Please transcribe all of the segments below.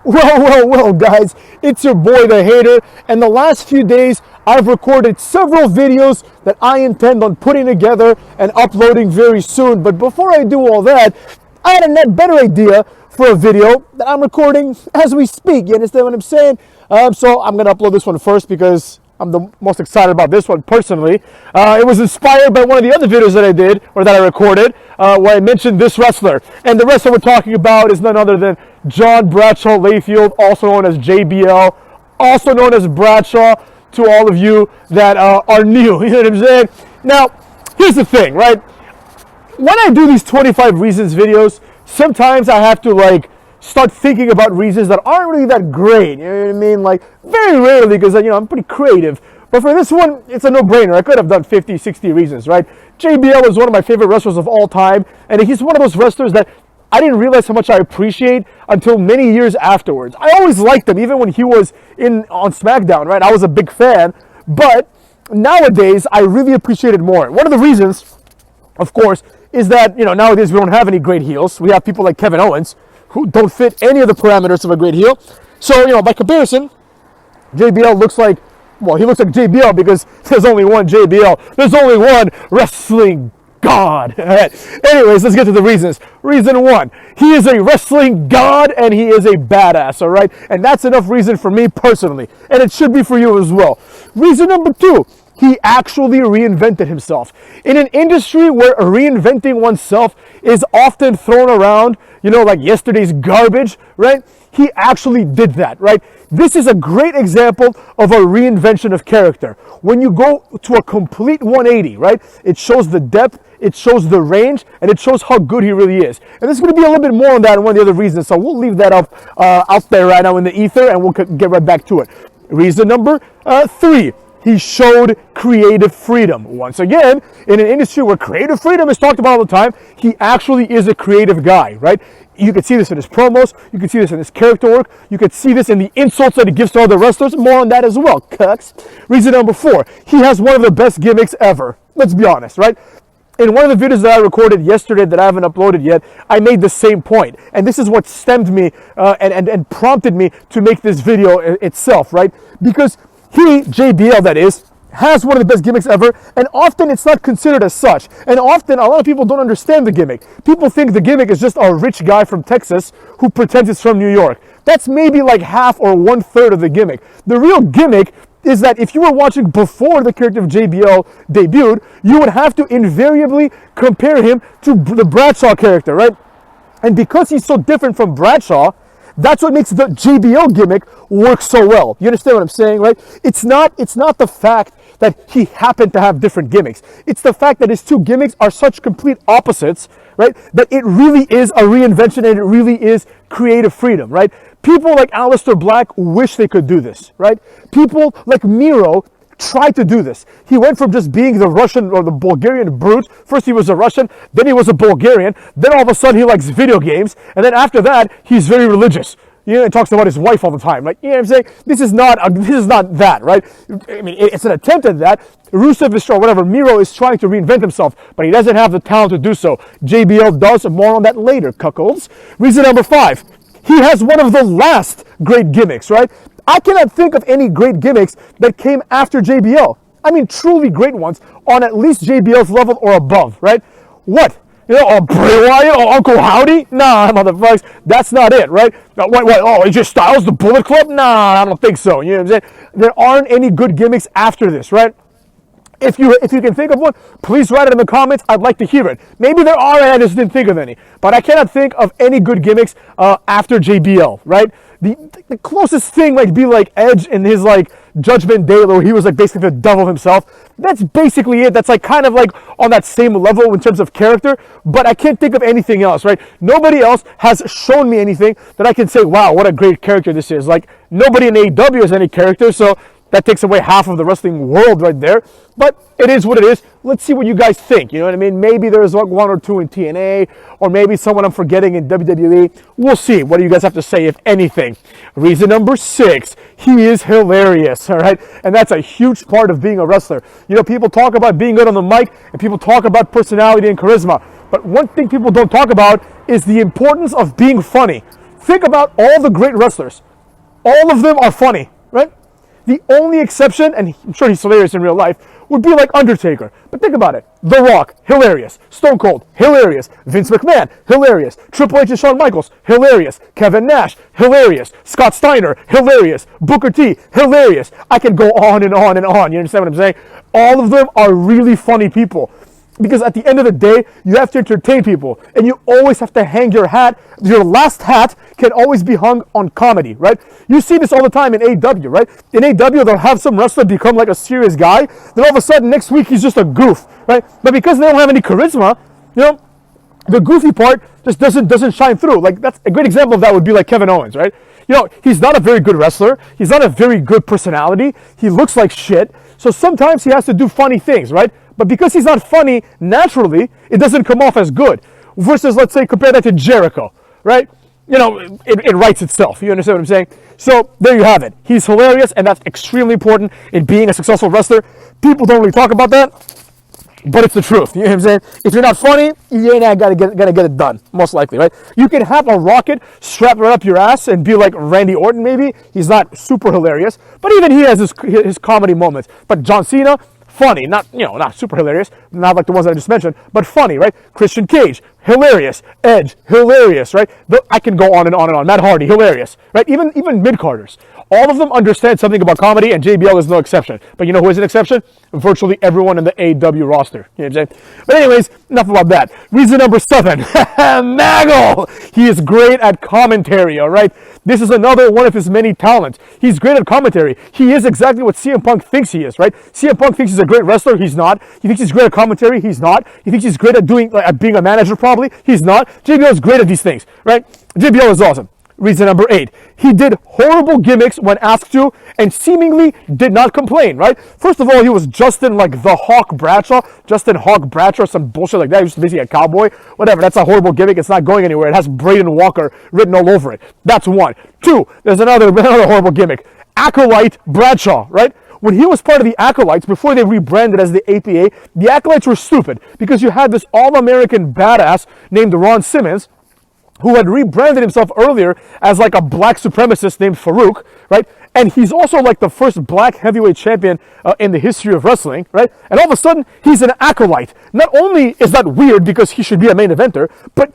Well, guys, it's your boy, the Hater, and the last few days, I've recorded several videos that I intend on putting together and uploading very soon. But before I do all that, I had a net better idea for a video that I'm recording as we speak. You understand what I'm saying? So I'm going to upload this one first because I'm the most excited about this one personally. It was inspired by one of the other videos that I did, or that I recorded, where I mentioned this wrestler. And the wrestler we're talking about is none other than John Bradshaw Layfield, also known as JBL, also known as Bradshaw to all of you that are new. You know what I'm saying? Now, here's the thing, right? When I do these 25 reasons videos, sometimes I have to start thinking about reasons that aren't really that great. You know what I mean? Like, very rarely, because I'm pretty creative. But for this one, it's a no-brainer. I could have done 50, 60 reasons, right? JBL is one of my favorite wrestlers of all time, and he's one of those wrestlers that I didn't realize how much I appreciate until many years afterwards. I always liked him, even when he was on SmackDown, right? I was a big fan, but nowadays, I really appreciate it more. One of the reasons, of course, is that, nowadays we don't have any great heels. We have people like Kevin Owens, who don't fit any of the parameters of a great heel. So, by comparison, JBL looks like, he looks like JBL because there's only one JBL. There's only one wrestling god. Anyways, let's get to the reasons. Reason one, he is a wrestling god and he is a badass, all right? And that's enough reason for me personally. And it should be for you as well. Reason number two, he actually reinvented himself. In an industry where reinventing oneself is often thrown around, like yesterday's garbage, right? He actually did that, right? This is a great example of a reinvention of character. When you go to a complete 180, right? It shows the depth, it shows the range, and it shows how good he really is. And there's going to be a little bit more on that in one of the other reasons, so we'll leave that up out there right now in the ether, and we'll get right back to it. Reason number three. He showed creative freedom. Once again, in an industry where creative freedom is talked about all the time, he actually is a creative guy, right? You can see this in his promos. You can see this in his character work. You can see this in the insults that he gives to other wrestlers. More on that as well, cucks. Reason number four, he has one of the best gimmicks ever. Let's be honest, right? In one of the videos that I recorded yesterday that I haven't uploaded yet, I made the same point. And this is what stemmed me and prompted me to make this video itself, right? Because he, JBL that is, has one of the best gimmicks ever, and often it's not considered as such. And often a lot of people don't understand the gimmick. People think the gimmick is just a rich guy from Texas who pretends it's from New York. That's maybe like half or 1/3 of the gimmick. The real gimmick is that if you were watching before the character of JBL debuted, you would have to invariably compare him to the Bradshaw character, right? And because he's so different from Bradshaw, that's what makes the JBL gimmick work so well. You understand what I'm saying, right? It's not the fact that he happened to have different gimmicks. It's the fact that his two gimmicks are such complete opposites, right? That it really is a reinvention and it really is creative freedom, right? People like Aleister Black wish they could do this, right? People like Miro tried to do this. He went from just being the Russian or the Bulgarian brute. First he was a Russian, then he was a Bulgarian, then all of a sudden he likes video games, and then after that, he's very religious. He talks about his wife all the time, right? You know what I'm saying? This is not that, right? I mean, it's an attempt at that. Rusev is strong, whatever. Miro is trying to reinvent himself, but he doesn't have the talent to do so. JBL does. More on that later, cuckolds. Reason number five. He has one of the last great gimmicks, right? I cannot think of any great gimmicks that came after JBL. I mean, truly great ones on at least JBL's level or above, right? What? Bray Wyatt or Uncle Howdy? Nah, motherfuckers, that's not it, right? What? Oh, AJ Styles, the Bullet Club? Nah, I don't think so. You know what I'm saying? There aren't any good gimmicks after this, right? If you can think of one, please write it in the comments. I'd like to hear it. Maybe there are, and I just didn't think of any. But I cannot think of any good gimmicks after JBL, right? The closest thing might be like Edge in his Judgment Day, where he was basically the devil himself. That's basically it. That's kind of on that same level in terms of character. But I can't think of anything else, right? Nobody else has shown me anything that I can say, wow, what a great character this is. Nobody in AEW has any character, so that takes away half of the wrestling world right there. But it is what it is. Let's see what you guys think. You know what I mean? Maybe there's one or two in TNA, or maybe someone I'm forgetting in WWE. We'll see. What do you guys have to say, if anything? Reason number six, he is hilarious, all right? And that's a huge part of being a wrestler. People talk about being good on the mic, and people talk about personality and charisma. But one thing people don't talk about is the importance of being funny. Think about all the great wrestlers. All of them are funny, right? The only exception, and I'm sure he's hilarious in real life, would be like Undertaker. But think about it. The Rock, hilarious. Stone Cold, hilarious. Vince McMahon, hilarious. Triple H and Shawn Michaels, hilarious. Kevin Nash, hilarious. Scott Steiner, hilarious. Booker T, hilarious. I can go on and on and on. You understand what I'm saying? All of them are really funny people. Because at the end of the day, you have to entertain people. And you always have to hang your hat. Your last hat can always be hung on comedy, right? You see this all the time in AEW, right? In AEW, they'll have some wrestler become like a serious guy. Then all of a sudden, next week, he's just a goof, right? But because they don't have any charisma, you know, the goofy part just doesn't shine through. Like, that's a great example of that would be like Kevin Owens, right? You know, he's not a very good wrestler. He's not a very good personality. He looks like shit. So sometimes he has to do funny things, right? But because he's not funny naturally, it doesn't come off as good. Versus, let's say, compare that to Jericho, right? You know, it writes itself. You understand what I'm saying? So there you have it. He's hilarious, and that's extremely important in being a successful wrestler. People don't really talk about that, but it's the truth. You know what I'm saying? If you're not funny, you ain't gonna get it done, most likely, right? You can have a rocket strapped right up your ass and be like Randy Orton, maybe. He's not super hilarious, but even he has his comedy moments. But John Cena, funny, not super hilarious, not like the ones that I just mentioned, but funny, right? Christian Cage, hilarious. Edge, hilarious, right? I can go on and on and on. Matt Hardy, hilarious, right? Even mid-carders. All of them understand something about comedy, and JBL is no exception. But you know who is an exception? Virtually everyone in the AEW roster. You know what I'm saying? But anyways, enough about that. Reason number 7, Maggle. He is great at commentary, all right? This is another one of his many talents. He's great at commentary. He is exactly what CM Punk thinks he is, right? CM Punk thinks he's a great wrestler. He's not. He thinks he's great at commentary. He's not. He thinks he's great at being a manager, probably. He's not. JBL is great at these things, right? JBL is awesome. Reason number 8, he did horrible gimmicks when asked to and seemingly did not complain, right? First of all, he was Justin like the Hawk Bradshaw, some bullshit like that. He was basically a cowboy, whatever. That's a horrible gimmick. It's not going anywhere. It has Braden Walker written all over it. That's one. 2, there's another horrible gimmick. Acolyte Bradshaw, right? When he was part of the Acolytes, before they rebranded as the APA, the Acolytes were stupid because you had this all-American badass named Ron Simmons, who had rebranded himself earlier as like a black supremacist named Farouk, right? And he's also like the first black heavyweight champion in the history of wrestling, right? And all of a sudden, he's an acolyte. Not only is that weird because he should be a main eventer, but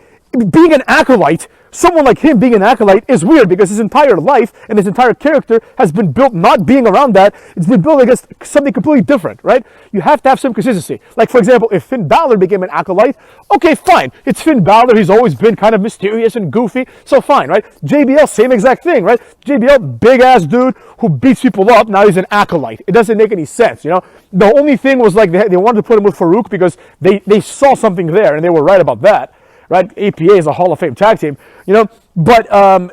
being an acolyte, someone like him being an acolyte is weird because his entire life and his entire character has been built not being around that. It's been built against something completely different, right? You have to have some consistency. Like, for example, if Finn Balor became an acolyte, okay, fine. It's Finn Balor. He's always been kind of mysterious and goofy, so fine, right? JBL, same exact thing, right? JBL, big-ass dude who beats people up. Now he's an acolyte. It doesn't make any sense, you know? The only thing was like they wanted to put him with Farouk because they saw something there, and they were right about that. Right? APA is a Hall of Fame tag team, you know, but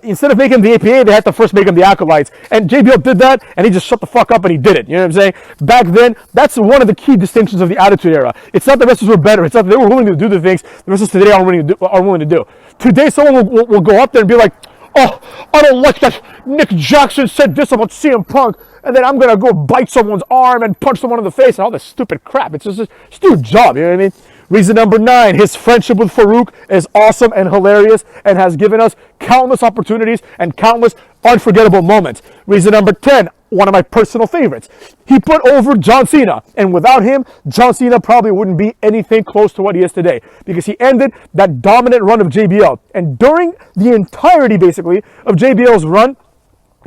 instead of making the APA, they had to first make him the Acolytes, and JBL did that, and he just shut the fuck up and he did it, you know what I'm saying? Back then, that's one of the key distinctions of the Attitude Era. It's not the wrestlers were better, it's not that they were willing to do the things the wrestlers today aren't willing to do. Today, someone will go up there and be like, oh, I don't like that Nick Jackson said this about CM Punk, and then I'm going to go bite someone's arm and punch someone in the face and all this stupid crap. It's just a stupid job, you know what I mean? Reason number 9, his friendship with Farouk is awesome and hilarious and has given us countless opportunities and countless unforgettable moments. Reason number 10, one of my personal favorites. He put over John Cena, and without him, John Cena probably wouldn't be anything close to what he is today because he ended that dominant run of JBL. And during the entirety, basically, of JBL's run,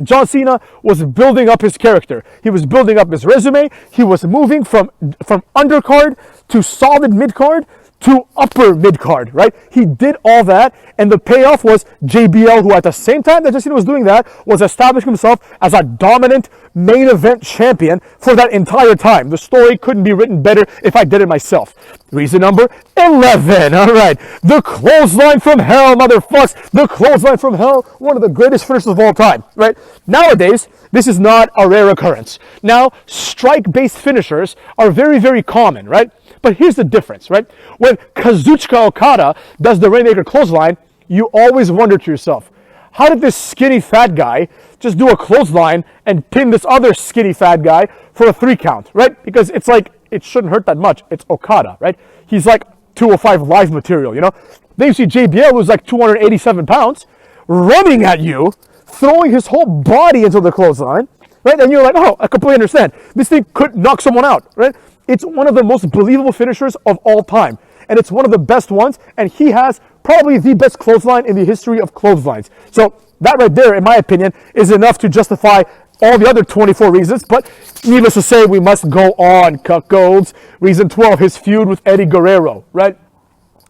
John Cena was building up his character. He was building up his resume. He was moving from undercard to solid midcard to upper mid-card, right? He did all that, and the payoff was JBL, who at the same time that John Cena was doing that, was establishing himself as a dominant main event champion for that entire time. The story couldn't be written better if I did it myself. Reason number 11, all right. The clothesline from hell, motherfucks. The clothesline from hell, one of the greatest finishers of all time, right? Nowadays, this is not a rare occurrence. Now, strike-based finishers are very, very common, right? But here's the difference, right? When Kazuchika Okada does the Rainmaker clothesline, you always wonder to yourself, how did this skinny fat guy just do a clothesline and pin this other skinny fat guy for a 3 count, right? Because it's like, it shouldn't hurt that much. It's Okada, right? He's like 205 live material, you know? Then you see JBL, who's like 287 pounds. running at you, throwing his whole body into the clothesline, right? And you're like, oh, I completely understand. This thing could knock someone out, right? It's one of the most believable finishers of all time. And it's one of the best ones. And he has probably the best clothesline in the history of clotheslines. So that right there, in my opinion, is enough to justify all the other 24 reasons. But needless to say, we must go on, cuckolds. Reason 12, his feud with Eddie Guerrero, right?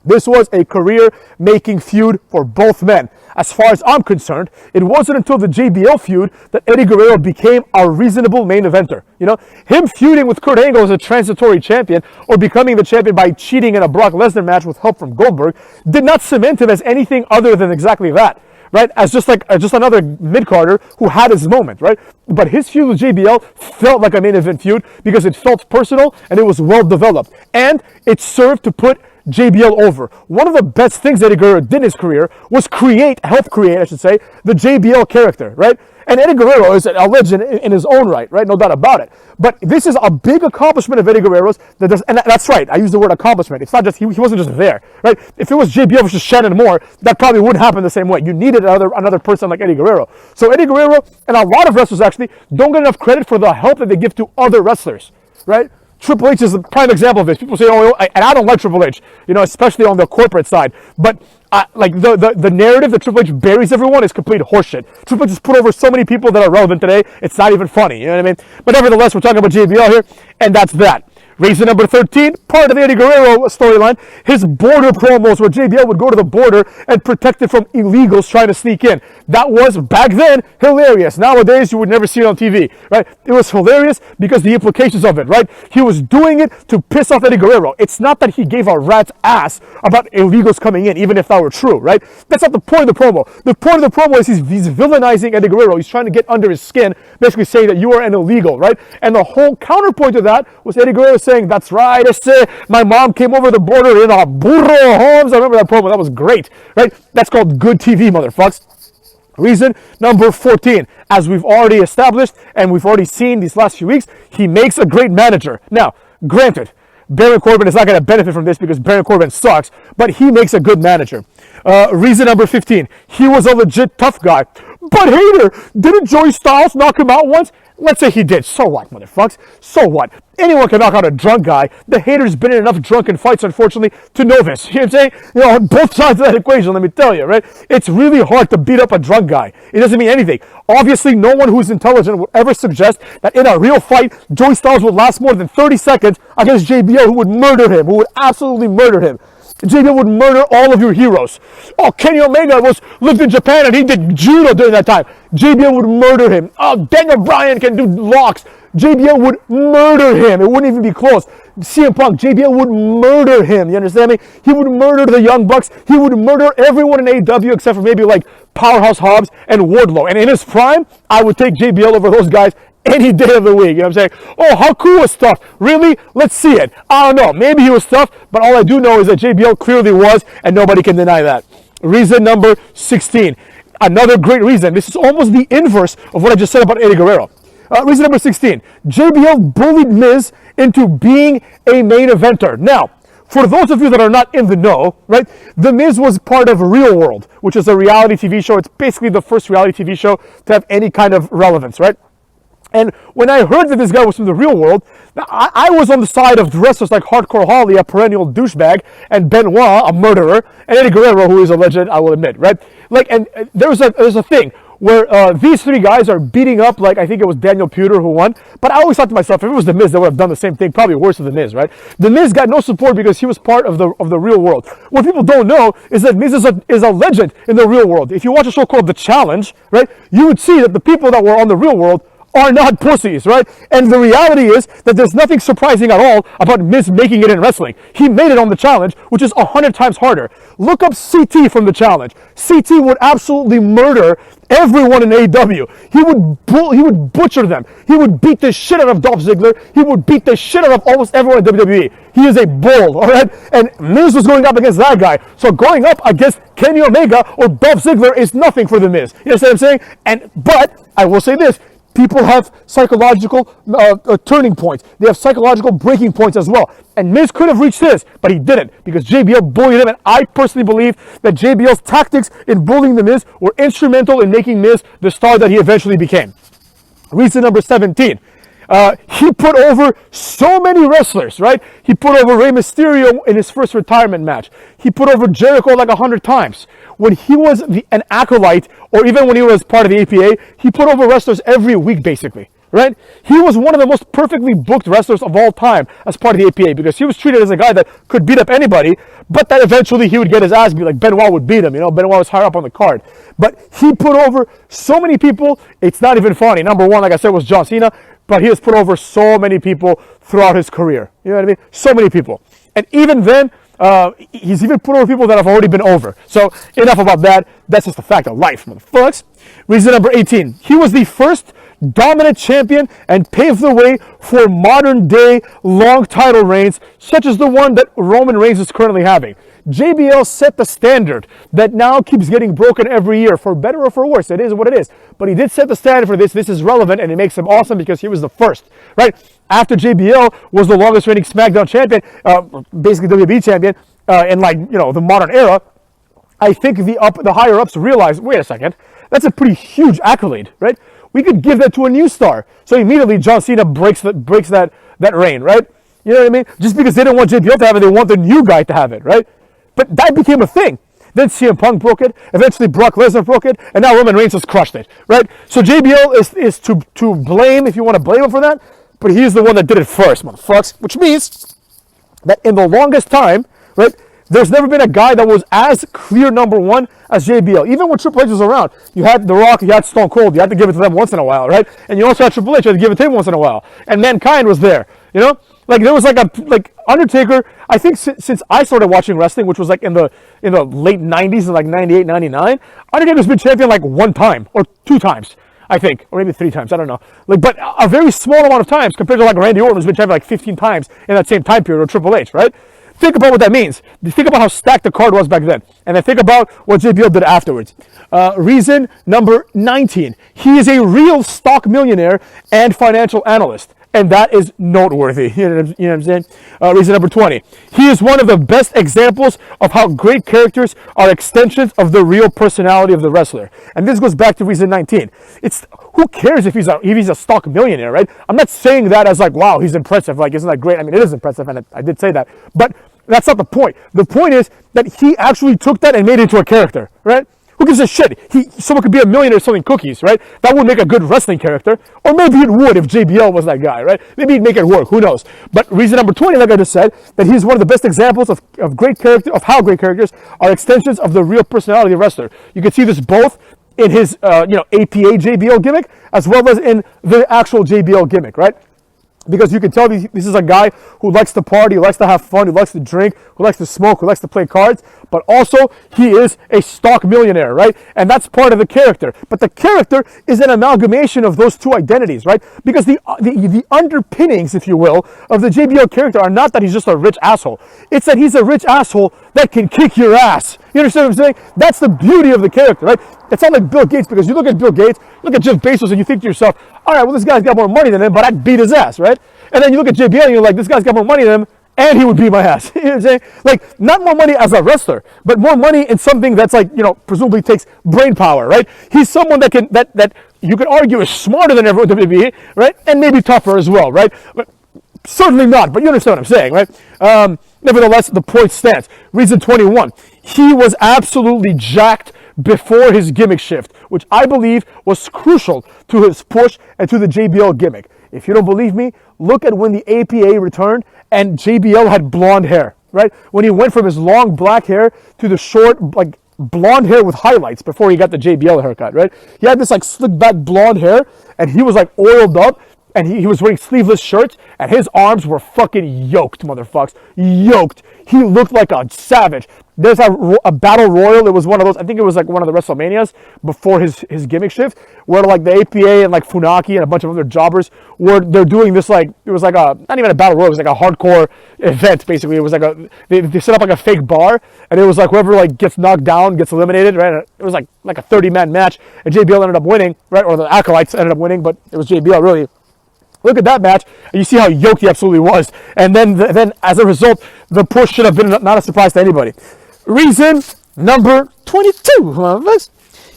This was a career-making feud for both men. As far as I'm concerned, it wasn't until the JBL feud that Eddie Guerrero became a reasonable main eventer. You know, him feuding with Kurt Angle as a transitory champion or becoming the champion by cheating in a Brock Lesnar match with help from Goldberg did not cement him as anything other than exactly that, right? As just another mid-carder who had his moment, right? But his feud with JBL felt like a main event feud because it felt personal and it was well developed. And it served to put JBL over. One of the best things Eddie Guerrero did in his career was help create, the JBL character, right? And Eddie Guerrero is a legend in his own right? No doubt about it. But this is a big accomplishment of Eddie Guerrero's, and that's right, I use the word accomplishment. It's not just, he wasn't just there, right? If it was JBL versus Shannon Moore, that probably wouldn't happen the same way. You needed another person like Eddie Guerrero. So Eddie Guerrero, and a lot of wrestlers actually, don't get enough credit for the help that they give to other wrestlers, right? Triple H is a prime example of this. People say, and I don't like Triple H, especially on the corporate side. But the narrative that Triple H buries everyone is complete horseshit. Triple H has put over so many people that are relevant today, it's not even funny. You know what I mean? But nevertheless, we're talking about JBL here, and that's that. Reason number 13, part of the Eddie Guerrero storyline, his border promos where JBL would go to the border and protect it from illegals trying to sneak in. That was, back then, hilarious. Nowadays, you would never see it on TV, right? It was hilarious because the implications of it, right? He was doing it to piss off Eddie Guerrero. It's not that he gave a rat's ass about illegals coming in, even if that were true, right? That's not the point of the promo. The point of the promo is he's villainizing Eddie Guerrero. He's trying to get under his skin, basically saying that you are an illegal, right? And the whole counterpoint to that was Eddie Guerrero saying, that's right, my mom came over the border in a burro homes. I remember that promo. That was great, right? That's called good TV, motherfuckers. Reason number 14, as we've already established and we've already seen these last few weeks, he makes a great manager. Now, granted, Baron Corbin is not going to benefit from this because Baron Corbin sucks, but he makes a good manager. Reason number 15, he was a legit tough guy. But Hater, didn't Joey Styles knock him out once? Let's say he did. So what, motherfuckers? So what? Anyone can knock out a drunk guy. The Hater's been in enough drunken fights, unfortunately, to know this. You know what I'm saying? On both sides of that equation, let me tell you, right? It's really hard to beat up a drunk guy. It doesn't mean anything. Obviously, no one who's intelligent would ever suggest that in a real fight, Joey Styles would last more than 30 seconds against JBL, who would murder him, who would absolutely murder him. JBL would murder all of your heroes. Oh, Kenny Omega lived in Japan and he did judo during that time. JBL would murder him. Oh, Daniel Bryan can do locks. JBL would murder him. It wouldn't even be close. CM Punk, JBL would murder him. You understand me? He would murder the Young Bucks. He would murder everyone in AEW except for maybe like Powerhouse Hobbs and Wardlow. And in his prime, I would take JBL over those guys any day of the week. You know what I'm saying? Oh, how cool was tough? Really? Let's see it. I don't know. Maybe he was tough, but all I do know is that JBL clearly was, and nobody can deny that. Reason number 16. Another great reason. This is almost the inverse of what I just said about Eddie Guerrero. Reason number 16. JBL bullied Miz into being a main eventer. Now, for those of you that are not in the know, right, The Miz was part of Real World, which is a reality TV show. It's basically the first reality TV show to have any kind of relevance, right? And when I heard that this guy was from the real world, I was on the side of wrestlers like Hardcore Holly, a perennial douchebag, and Benoit, a murderer, and Eddie Guerrero, who is a legend, I will admit, right? Like, and there's a thing where these three guys are beating up, like, I think it was Daniel Puder who won, but I always thought to myself, if it was The Miz, they would have done the same thing, probably worse than The Miz, right? The Miz got no support because he was part of the real world. What people don't know is that Miz is a legend in the real world. If you watch a show called The Challenge, right, you would see that the people that were on the real world are not pussies, right? And the reality is that there's nothing surprising at all about Miz making it in wrestling. He made it on The Challenge, which is 100 times harder. Look up CT from The Challenge. CT would absolutely murder everyone in AEW. He would butcher them. He would beat the shit out of Dolph Ziggler. He would beat the shit out of almost everyone in WWE. He is a bull, all right? And Miz was going up against that guy. So going up against Kenny Omega or Dolph Ziggler is nothing for The Miz. You know what I'm saying? But I will say this. People have psychological turning points. They have psychological breaking points as well. And Miz could have reached his, but he didn't because JBL bullied him. And I personally believe that JBL's tactics in bullying the Miz were instrumental in making Miz the star that he eventually became. Reason number 17. He put over so many wrestlers, right? He put over Rey Mysterio in his first retirement match. He put over Jericho like 100 times. When he was an acolyte, or even when he was part of the APA, he put over wrestlers every week, basically, right? He was one of the most perfectly booked wrestlers of all time as part of the APA because he was treated as a guy that could beat up anybody, but that eventually he would get his ass beat, like Benoit would beat him, Benoit was higher up on the card. But he put over so many people, it's not even funny. Number one, like I said, was John Cena, but he has put over so many people throughout his career. You know what I mean? So many people. And even then, he's even put over people that have already been over. So enough about that. That's just a fact of life, motherfuckers. Reason number 18. He was the first dominant champion and paved the way for modern day long title reigns, such as the one that Roman Reigns is currently having. JBL set the standard that now keeps getting broken every year, for better or for worse. It is what it is. But he did set the standard for this. This is relevant, and it makes him awesome because he was the first, right? After JBL was the longest reigning SmackDown champion, basically WWE champion, in the modern era, I think the higher ups realized, wait a second, that's a pretty huge accolade, right? We could give that to a new star. So immediately John Cena breaks that reign, right? You know what I mean? Just because they didn't want JBL to have it, they want the new guy to have it, right? But that became a thing. Then CM Punk broke it. Eventually Brock Lesnar broke it. And now Roman Reigns has crushed it, right? So JBL is to blame if you want to blame him for that. But he's the one that did it first, motherfuckers. Which means that in the longest time, right, there's never been a guy that was as clear number one as JBL. Even when Triple H was around, you had The Rock, you had Stone Cold. You had to give it to them once in a while, right? And you also had Triple H, you had to give it to him once in a while. And Mankind was there, Like there was like Undertaker, I think since I started watching wrestling, which was like in the late 90s, in like 98, 99, Undertaker's been champion like one time or two times, I think, or maybe three times, I don't know. But a very small amount of times compared to like Randy Orton, who's been champion like 15 times in that same time period, or Triple H, right? Think about what that means. Think about how stacked the card was back then. And then think about what JBL did afterwards. Reason number 19. He is a real stock millionaire and financial analyst. And that is noteworthy. You know what I'm saying? Reason number 20. He is one of the best examples of how great characters are extensions of the real personality of the wrestler. And this goes back to reason 19. Who cares if he's a stock millionaire, right? I'm not saying that as like, wow, he's impressive. Like, isn't that great? I mean, it is impressive, and I did say that. But that's not the point. The point is that he actually took that and made it into a character, right? Who gives a shit? Someone could be a millionaire selling cookies, right? That would make a good wrestling character. Or maybe it would if JBL was that guy, right? Maybe he'd make it work. Who knows? But reason number 20, like I just said, that he's one of the best examples of great character, of how great characters are extensions of the real personality of the wrestler. You can see this both in his, APA JBL gimmick, as well as in the actual JBL gimmick, right? Because you can tell this is a guy who likes to party, who likes to have fun, who likes to drink, who likes to smoke, who likes to play cards, but also he is a stock millionaire, right? And that's part of the character. But the character is an amalgamation of those two identities, right? Because the underpinnings, if you will, of the JBL character are not that he's just a rich asshole. It's that he's a rich asshole that can kick your ass. You understand what I'm saying? That's the beauty of the character, right? It's not like Bill Gates, because you look at Bill Gates, look at Jeff Bezos, and you think to yourself, all right, well, this guy's got more money than him, but I'd beat his ass, right? And then you look at JBL and you're like, this guy's got more money than him, and he would beat my ass. You know what I'm saying? Like, not more money as a wrestler, but more money in something that's like, presumably takes brain power, right? He's someone that you could argue is smarter than everyone in WWE, right? And maybe tougher as well, right? But certainly not, but you understand what I'm saying, right? Nevertheless, the point stands. Reason 21. He was absolutely jacked before his gimmick shift, which I believe was crucial to his push and to the JBL gimmick. If you don't believe me, look at when the APA returned and JBL had blonde hair, right? When he went from his long black hair to the short, like, blonde hair with highlights before he got the JBL haircut, right? He had this like slick back blonde hair and he was like oiled up, and he was wearing sleeveless shirts, and his arms were fucking yoked, motherfuckers. Yoked. He looked like a savage. There's a battle royal. It was one of those, I think it was like one of the WrestleManias before his gimmick shift, where like the APA and like Funaki and a bunch of other jobbers they're doing this, like, it was like not even a battle royal, it was like a hardcore, event. Basically, it was like they set up like a fake bar, and it was like whoever like gets knocked down gets eliminated, right? It was like a 30-man match, and JBL ended up winning, right? Or the acolytes ended up winning, but it was JBL really. Look at that match, and you see how yoked he absolutely was. And then as a result, the push should have been not a surprise to anybody. Reason number 22,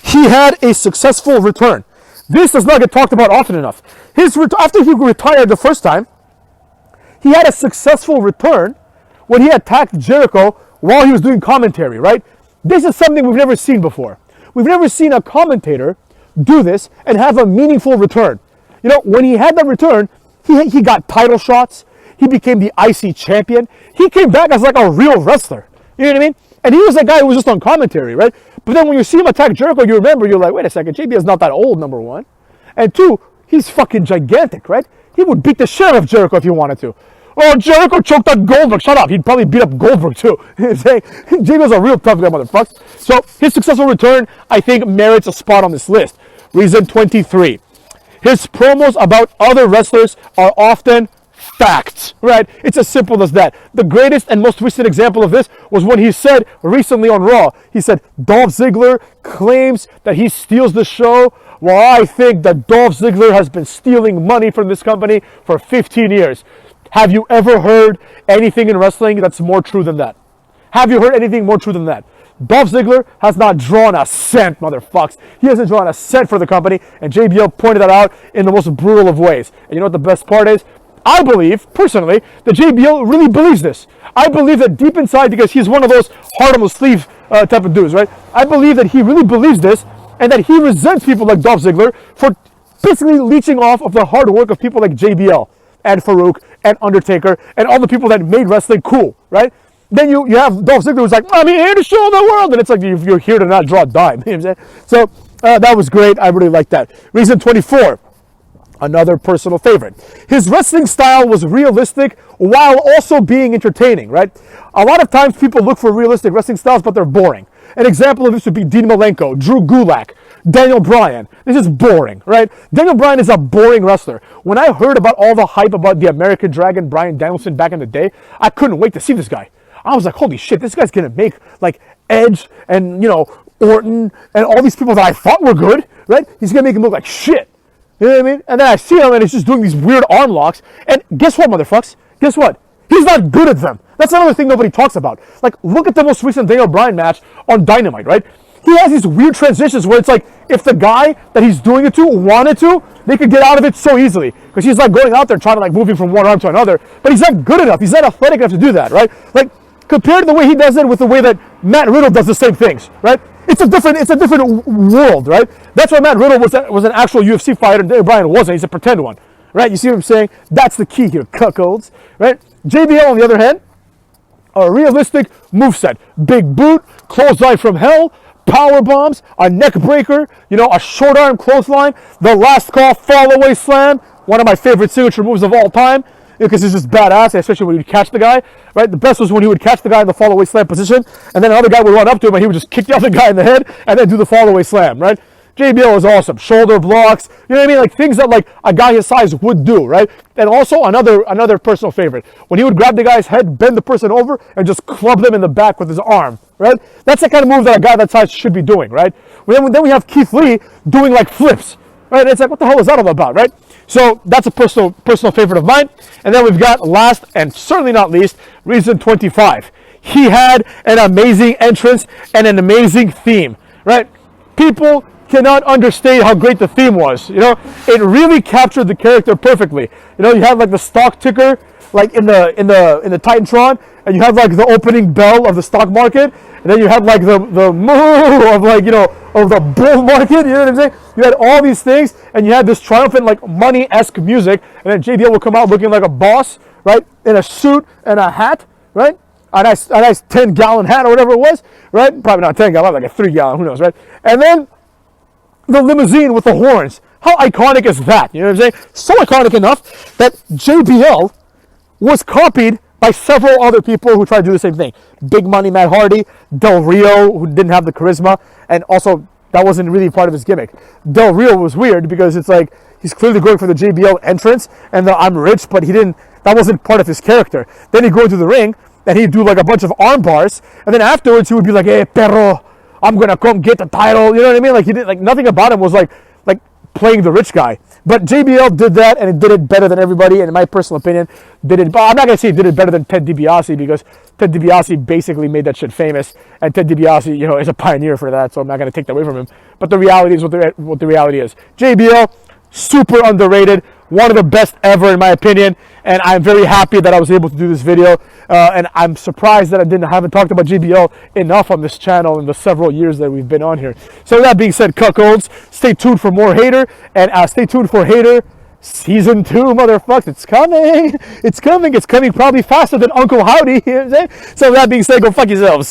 he had a successful return. This does not get talked about often enough. After he retired the first time, he had a successful return when he attacked Jericho while he was doing commentary, right? This is something we've never seen before. We've never seen a commentator do this and have a meaningful return. You know, when he had that return, he got title shots. He became the IC champion. He came back as like a real wrestler. You know what I mean? And he was a guy who was just on commentary, right? But then when you see him attack Jericho, you remember, you're like, wait a second, JBL is not that old, number one. And two, he's fucking gigantic, right? He would beat the shit out of Jericho if he wanted to. Oh, Jericho choked out Goldberg. Shut up. He'd probably beat up Goldberg too. You know what I'm saying? JBL's a real tough guy, motherfuckers. So his successful return, I think, merits a spot on this list. Reason 23. His promos about other wrestlers are often facts, right? It's as simple as that. The greatest and most recent example of this was when he said recently on Raw, he said, Dolph Ziggler claims that he steals the show. Well, I think that Dolph Ziggler has been stealing money from this company for 15 years. Have you ever heard anything in wrestling that's more true than that? Have you heard anything more true than that? Dolph Ziggler has not drawn a cent, motherfucks. He hasn't drawn a cent for the company, and JBL pointed that out in the most brutal of ways. And you know what the best part is? I believe, personally, that JBL really believes this. I believe that deep inside, because he's one of those heart on the sleeve type of dudes, right? I believe that he really believes this, and that he resents people like Dolph Ziggler for basically leeching off of the hard work of people like JBL and Farouk and Undertaker and all the people that made wrestling cool, right? Then you have Dolph Ziggler who's like, I'm here to show the world. And it's like, you're here to not draw a dime. You know what I'm saying? So that was great. I really like that. Reason 24, another personal favorite. His wrestling style was realistic while also being entertaining, right? A lot of times people look for realistic wrestling styles, but they're boring. An example of this would be Dean Malenko, Drew Gulak, Daniel Bryan. This is boring, right? Daniel Bryan is a boring wrestler. When I heard about all the hype about the American Dragon, Bryan Danielson, back in the day, I couldn't wait to see this guy. I was like, holy shit, this guy's gonna make like Edge and, you know, Orton and all these people that I thought were good, right? He's gonna make him look like shit. You know what I mean? And then I see him and he's just doing these weird arm locks. And guess what, motherfucks? Guess what? He's not good at them. That's another thing nobody talks about. Like, look at the most recent Daniel Bryan match on Dynamite, right? He has these weird transitions where it's like, if the guy that he's doing it to wanted to, they could get out of it so easily. Because he's like going out there trying to like moving from one arm to another. But he's not good enough. He's not athletic enough to do that, right? Like, compared to the way he does it with the way that Matt Riddle does the same things, right? It's a different world, right? That's why Matt Riddle was an actual UFC fighter and Daniel Bryan wasn't. He's a pretend one, right? You see what I'm saying? That's the key here, cuckolds, right? JBL, on the other hand, a realistic moveset. Big boot, clothesline from hell, power bombs, a neck breaker, you know, a short arm clothesline, the last call fall away slam, one of my favorite signature moves of all time. Because it's just badass, especially when he would catch the guy, right? The best was when he would catch the guy in the fall away slam position, and then another guy would run up to him and he would just kick the other guy in the head and then do the fall away slam, right? JBL is awesome. Shoulder blocks, you know what I mean? Like things that like a guy his size would do, right? And also another personal favorite, when he would grab the guy's head, bend the person over, and just club them in the back with his arm, right? That's the kind of move that a guy that size should be doing, right? Then we have Keith Lee doing like flips, right? It's like, what the hell is that all about, right? So that's a personal favorite of mine. And then we've got, last and certainly not least, reason 25. He had an amazing entrance and an amazing theme, right? People cannot understate how great the theme was. You know, it really captured the character perfectly. You know, you have like the stock ticker, like in the Titantron, and you have like the opening bell of the stock market, and then you have like the moo of like, you know, of the bull market. You know what I'm saying? You had all these things, and you had this triumphant like money-esque music, and then JBL will come out looking like a boss, right, in a suit and a hat, right? A nice 10-gallon hat or whatever it was, right? Probably not 10-gallon, like a 3-gallon, who knows, right? And then the limousine with the horns. How iconic is that? You know what I'm saying? So iconic enough that JBL was copied by several other people who tried to do the same thing. Big Money Matt Hardy, Del Rio, who didn't have the charisma, and also that wasn't really part of his gimmick. Del Rio was weird because it's like he's clearly going for the JBL entrance and the I'm rich, but he didn't That wasn't part of his character. Then he'd go into the ring and he'd do like a bunch of arm bars, and then afterwards he would be like, "Hey, perro, I'm gonna come get the title." You know what I mean? Like he did, like nothing about him was like playing the rich guy. But JBL did that, and it did it better than everybody. And in my personal opinion, did it. But I'm not gonna say it did it better than Ted DiBiase, because Ted DiBiase basically made that shit famous, and Ted DiBiase, you know, is a pioneer for that. So I'm not gonna take that away from him. But the reality is what the reality is. JBL, super underrated, one of the best ever in my opinion, and I'm very happy that I was able to do this video, and I'm surprised that I haven't talked about JBL enough on this channel in the several years that we've been on here. So with that being said, cuckolds, stay tuned for more Hater, and stay tuned for Hater Season 2, motherfuckers. It's coming. It's coming. It's coming probably faster than Uncle Howdy. You know what I'm saying? So with that being said, go fuck yourselves.